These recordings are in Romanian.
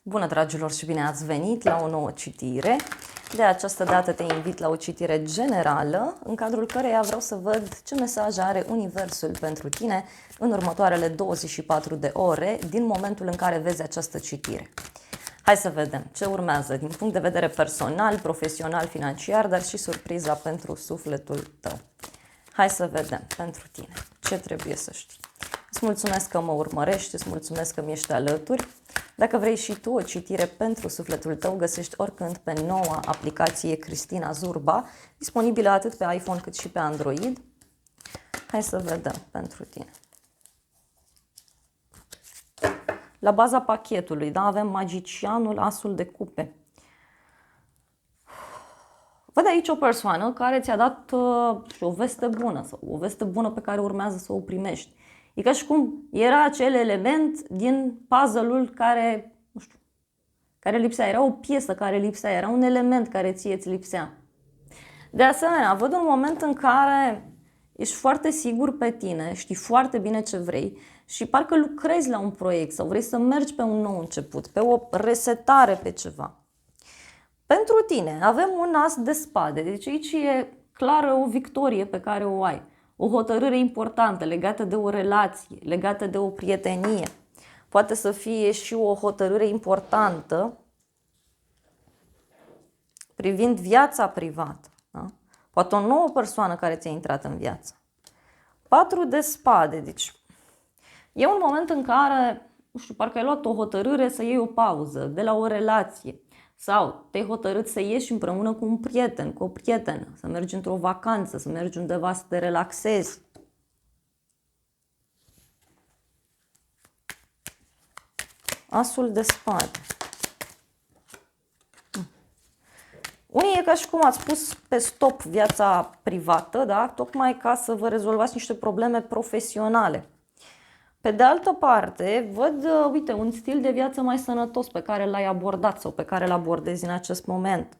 Bună, dragilor, și bine ați venit la o nouă citire. De această dată te invit la o citire generală, în cadrul căreia vreau să văd ce mesaj are Universul pentru tine în următoarele 24 de ore din momentul în care vezi această citire. Hai să vedem ce urmează din punct de vedere personal, profesional, financiar, dar și surpriza pentru sufletul tău. Hai să vedem pentru tine ce trebuie să știi. Îți mulțumesc că mă urmărești, îți mulțumesc că mi ești alături. Dacă vrei și tu o citire pentru sufletul tău, găsești oricând pe noua aplicație Cristina Zurba, disponibilă atât pe iPhone cât și pe Android. Hai să vedem pentru tine. La baza pachetului, da, avem magicianul, asul de cupe. Văd aici o persoană care ți-a dat o veste bună sau o veste bună pe care urmează să o primești. E ca și cum era acel element din puzzle-ul care, nu știu, care lipsea. Era o piesă care lipsea, era un element care ție îți lipsea. De asemenea, văd un moment în care ești foarte sigur pe tine, știi foarte bine ce vrei și parcă lucrezi la un proiect sau vrei să mergi pe un nou început, pe o resetare, pe ceva. Pentru tine avem un as de spade, deci aici e clară o victorie pe care o ai. O hotărâre importantă legată de o relație, legată de o prietenie. Poate să fie și o hotărâre importantă privind viața privată. Da? Poate o nouă persoană care ți-a intrat în viață. 4 de spade, deci e un moment în care, nu știu, parcă ai luat o hotărâre să iei o pauză de la o relație. Sau te-ai hotărât să ieși împreună cu un prieten, cu o prietenă, să mergi într-o vacanță, să mergi undeva să te relaxezi. Asul de spade. Unii e ca și cum ați pus pe stop viața privată, da? Tocmai ca să vă rezolvați niște probleme profesionale. Pe de altă parte, văd, uite, un stil de viață mai sănătos pe care l-ai abordat sau pe care îl abordezi în acest moment.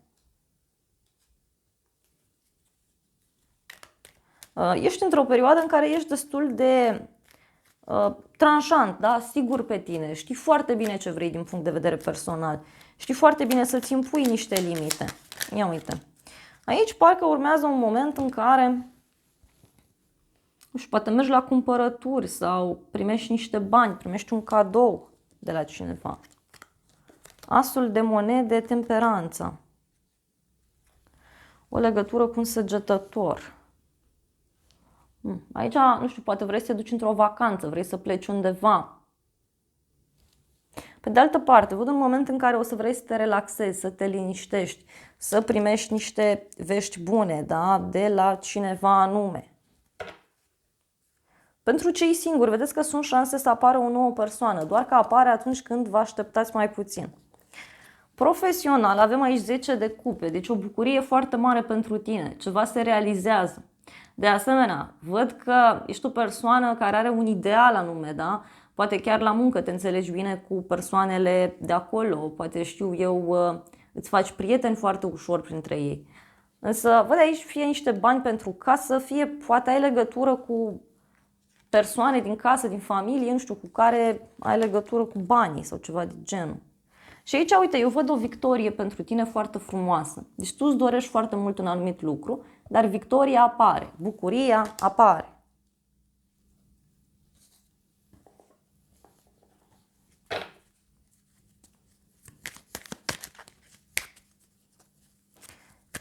Ești într-o perioadă în care ești destul de tranșant, da? Sigur pe tine, știi foarte bine ce vrei din punct de vedere personal, știi foarte bine să-ți impui niște limite. Ia uite, aici parcă urmează un moment în care, nu știu, poate mergi la cumpărături sau primești niște bani, primești un cadou de la cineva. Asul de monede, temperanța. O legătură cu un săgetător. Aici, nu știu, poate vrei să te duci într-o vacanță, vrei să pleci undeva. Pe de altă parte, văd un moment în care o să vrei să te relaxezi, să te liniștești, să primești niște vești bune, da? De la cineva anume. Pentru cei singuri, vedeți că sunt șanse să apară o nouă persoană, doar că apare atunci când vă așteptați mai puțin. Profesional, avem aici 10 de cupe, deci o bucurie foarte mare pentru tine, ceva se realizează. De asemenea, văd că ești o persoană care are un ideal anume, da? Poate chiar la muncă te înțelegi bine cu persoanele de acolo, poate știu eu, îți faci prieteni foarte ușor printre ei. Însă, văd aici fie niște bani pentru casă, fie poate ai legătură cu persoane din casă, din familie, nu știu, cu care ai legătură cu banii sau ceva de genul. Și aici, uite, eu văd o victorie pentru tine foarte frumoasă. Deci tu îți dorești foarte mult un anumit lucru, dar victoria apare, bucuria apare.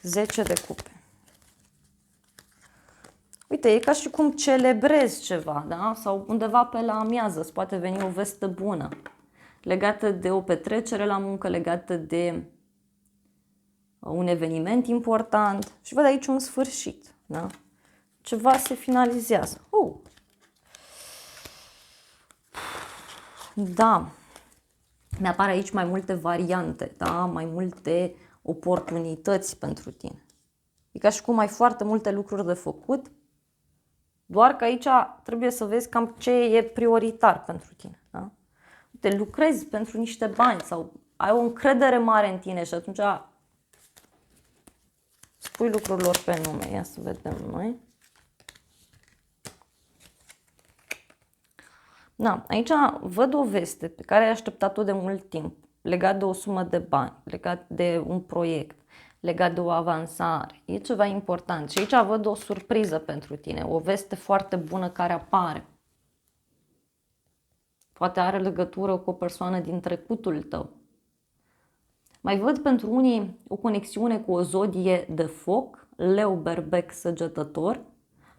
Zece de cupe. Uite, e ca și cum celebrezi ceva, da? Sau undeva pe la amiază îți poate veni o veste bună legată de o petrecere la muncă, legată de un eveniment important. Și văd aici un sfârșit, da? Ceva se finalizează. Da, mi-apar aici mai multe variante, da? Mai multe oportunități pentru tine. E ca și cum ai foarte multe lucruri de făcut, doar că aici trebuie să vezi cam ce e prioritar pentru tine. Da? Te lucrezi pentru niște bani sau ai o încredere mare în tine și atunci spui lucrurilor pe nume. Ia să vedem noi. Da, aici văd o veste pe care ai așteptat-o de mult timp. legat de o sumă de bani, legat de un proiect, legat de o avansare. E ceva important și aici văd o surpriză pentru tine, o veste foarte bună care apare. Poate are legătură cu o persoană din trecutul tău. Mai văd pentru unii o conexiune cu o zodie de foc, leu, berbec, săgetător.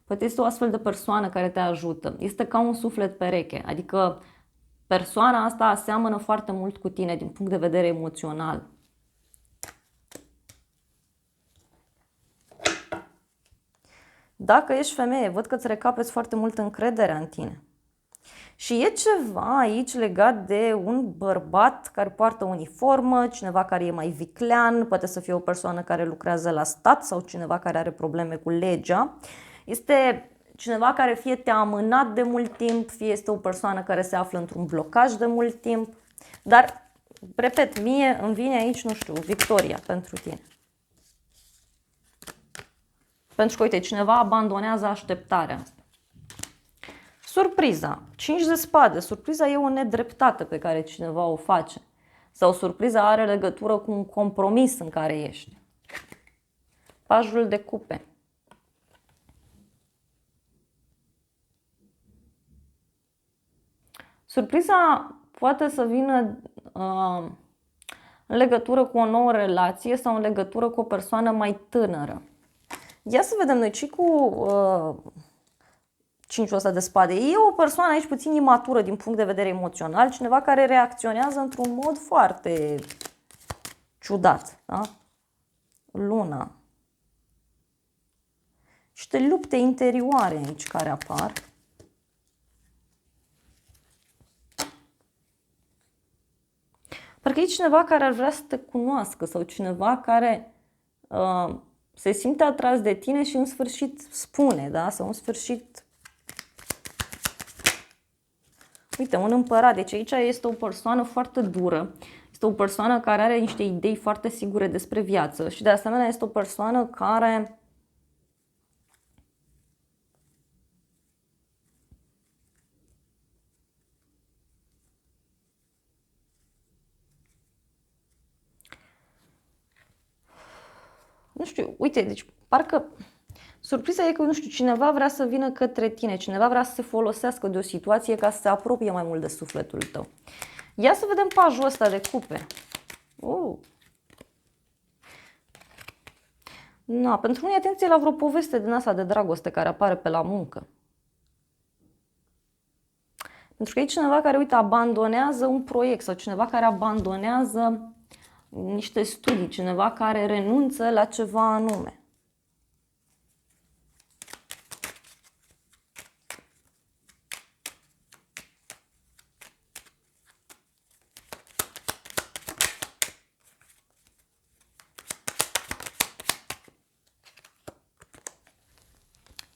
Poate este o astfel de persoană care te ajută. Este ca un suflet pereche, adică persoana asta seamănă foarte mult cu tine din punct de vedere emoțional. Dacă ești femeie, văd că îți recapeți foarte mult încrederea în tine. Și e ceva aici legat de un bărbat care poartă uniformă, cineva care e mai viclean, poate să fie o persoană care lucrează la stat sau cineva care are probleme cu legea. Este cineva care fie te-a amânat de mult timp, fie este o persoană care se află într-un blocaj de mult timp. Dar, repet, mie îmi vine aici, nu știu, victoria pentru tine. Pentru că, uite, cineva abandonează așteptarea asta. Surpriza. 5 de spade. Surpriza e o nedreptate pe care cineva o face. Sau surpriza are legătură cu un compromis în care ești. Pajul de cupe. Surpriza poate să vină în legătură cu o nouă relație sau în legătură cu o persoană mai tânără. Ia să vedem noi ce cu cinciul ăsta de spade. E o persoană aici puțin imatură din punct de vedere emoțional, cineva care reacționează într-un mod foarte ciudat. Da? Luna. Niște lupte interioare aici care apar. Parcă e cineva care ar vrea să te cunoască sau cineva care se simte atras de tine și în sfârșit spune, da? Sau în sfârșit... Uite, un împărat. Deci aici este o persoană foarte dură. Este o persoană care are niște idei foarte sigure despre viață și de asemenea este o persoană care nu știu, uite, deci parcă surpriza e că, nu știu, cineva vrea să vină către tine, cineva vrea să se folosească de o situație ca să se apropie mai mult de sufletul tău. Ia să vedem pajul ăsta de cupe. Na, pentru unii atenție la vreo poveste din asta de dragoste care apare pe la muncă. Pentru că e cineva care, uite, abandonează un proiect sau cineva care abandonează niște studii, cineva care renunță la ceva anume.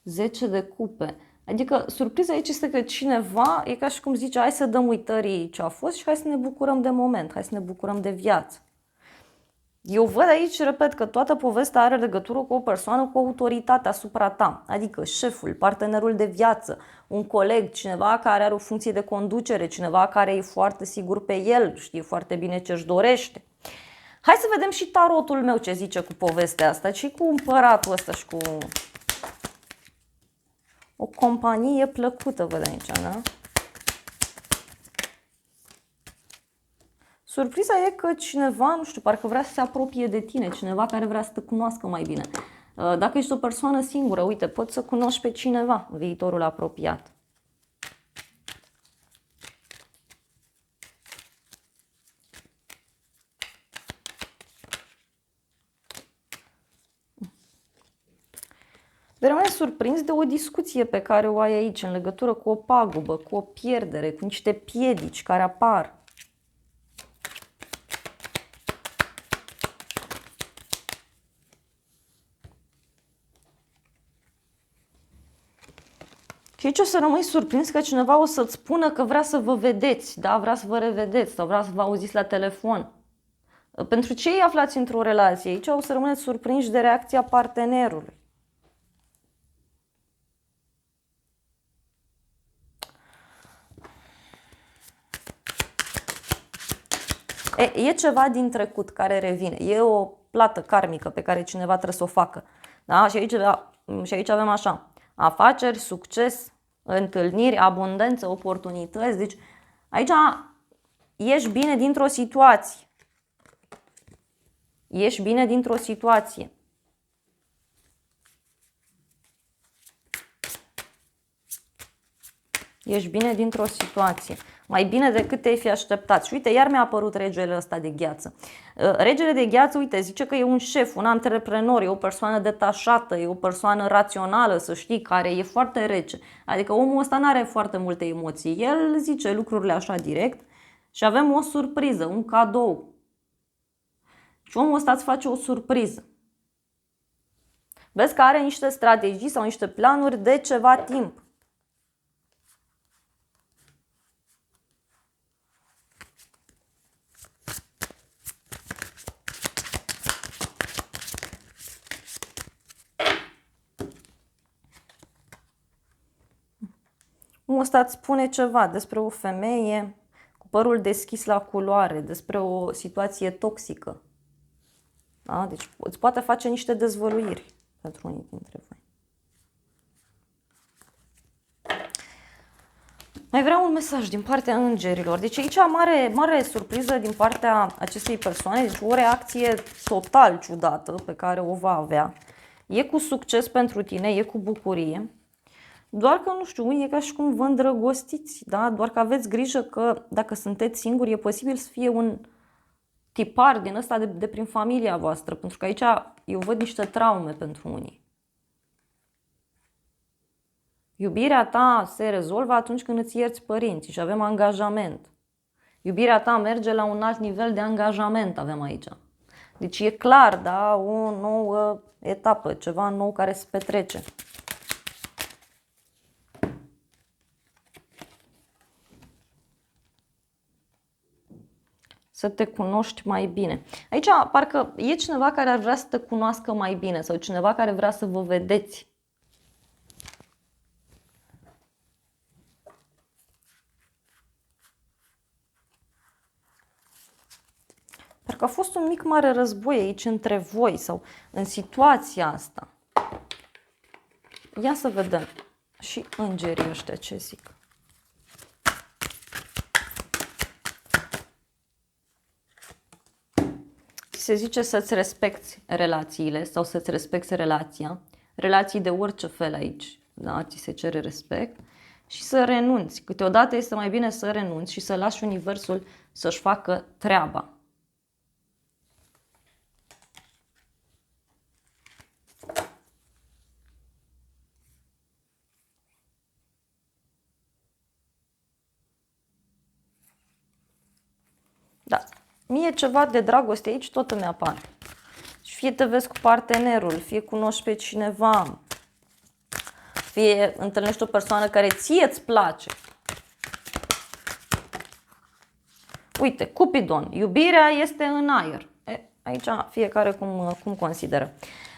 Zece de cupe. Adică surpriza aici este că cineva, e ca și cum zice, hai să dăm uitării ce a fost și hai să ne bucurăm de moment, hai să ne bucurăm de viață. Eu văd aici, repet, că toată povestea are legătură cu o persoană cu autoritate asupra ta, adică șeful, partenerul de viață, un coleg, cineva care are o funcție de conducere, cineva care e foarte sigur pe el, știe foarte bine ce își dorește. Hai să vedem și tarotul meu ce zice cu povestea asta, și cu împăratul ăsta și cu o companie plăcută, văd aici, da? Surpriza e că cineva, nu știu, parcă vrea să se apropie de tine, cineva care vrea să te cunoască mai bine. Dacă ești o persoană singură, uite, poți să cunoști pe cineva în viitorul apropiat. Vei rămâne surprins de o discuție pe care o ai aici în legătură cu o pagubă, cu o pierdere, cu niște piedici care apar. Și aici o să rămâi surprins că cineva o să-ți spună că vrea să vă vedeți, da? Vrea să vă revedeți sau vrea să vă auziți la telefon. Pentru cei aflați într-o relație, aici o să rămâneți surprinși de reacția partenerului. E ceva din trecut care revine. E o plată karmică pe care cineva trebuie să o facă. Da? Și aici avem așa. Afaceri, succes, întâlniri, abundență, oportunități. Deci aici ieși bine dintr-o situație. Ieși bine dintr-o situație. Ești bine dintr-o situație. Mai bine decât te-ai fi așteptat. Și uite, iar mi-a apărut regele ăsta de gheață. Regele de gheață, uite, zice că e un șef, un antreprenor, e o persoană detașată, e o persoană rațională, să știi, care e foarte rece. Adică omul ăsta nu are foarte multe emoții. El zice lucrurile așa direct și avem o surpriză, un cadou. Și omul ăsta îți face o surpriză. Vezi că are niște strategii sau niște planuri de ceva timp. Omul ăsta îți spune ceva despre o femeie cu părul deschis la culoare, despre o situație toxică. Da? Deci îți poate face niște dezvăluiri pentru unii dintre voi. Mai vreau un mesaj din partea îngerilor. Deci aici mare surpriză din partea acestei persoane, deci o reacție total ciudată pe care o va avea. E cu succes pentru tine, e cu bucurie. Doar că, nu știu, e ca și cum vă îndrăgostiți, da? Doar că aveți grijă că dacă sunteți singuri, e posibil să fie un tipar din ăsta de prin familia voastră, pentru că aici eu văd niște traume pentru unii. Iubirea ta se rezolvă atunci când îți ierți părinții și avem angajament. Iubirea ta merge la un alt nivel de angajament, avem aici. Deci e clar, da? O nouă etapă, ceva nou care se petrece. Să te cunoști mai bine. Aici parcă e cineva care ar vrea să te cunoască mai bine sau cineva care vrea să vă vedeți. Parcă a fost un mic mare război aici între voi sau în situația asta. Ia să vedem și îngerii ăștia ce zic. Se zice să-ți respecti relațiile sau să-ți respecti relația. Relații de orice fel aici, da? Ți se cere respect. Și să renunți. Câteodată este mai bine să renunți și să lași universul să-și facă treaba. Da. Mie ceva de dragoste aici tot îmi apare. Și fie te vezi cu partenerul, fie cunoști pe cineva, fie întâlnești o persoană care ție îți place. Uite, Cupidon, iubirea este în aer. Aici fiecare cum consideră.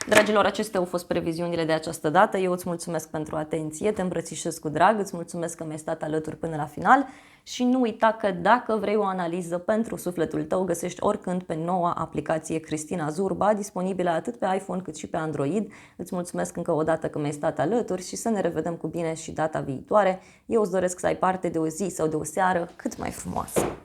Dragilor, acestea au fost previziunile de această dată. Eu îți mulțumesc pentru atenție, te îmbrățișez cu drag, îți mulțumesc că mi-ai stat alături până la final și nu uita că dacă vrei o analiză pentru sufletul tău, găsești oricând pe noua aplicație Cristina Zurba, disponibilă atât pe iPhone cât și pe Android. Îți mulțumesc încă o dată că mi-ai stat alături și să ne revedem cu bine și data viitoare. Eu îți doresc să ai parte de o zi sau de o seară cât mai frumoasă.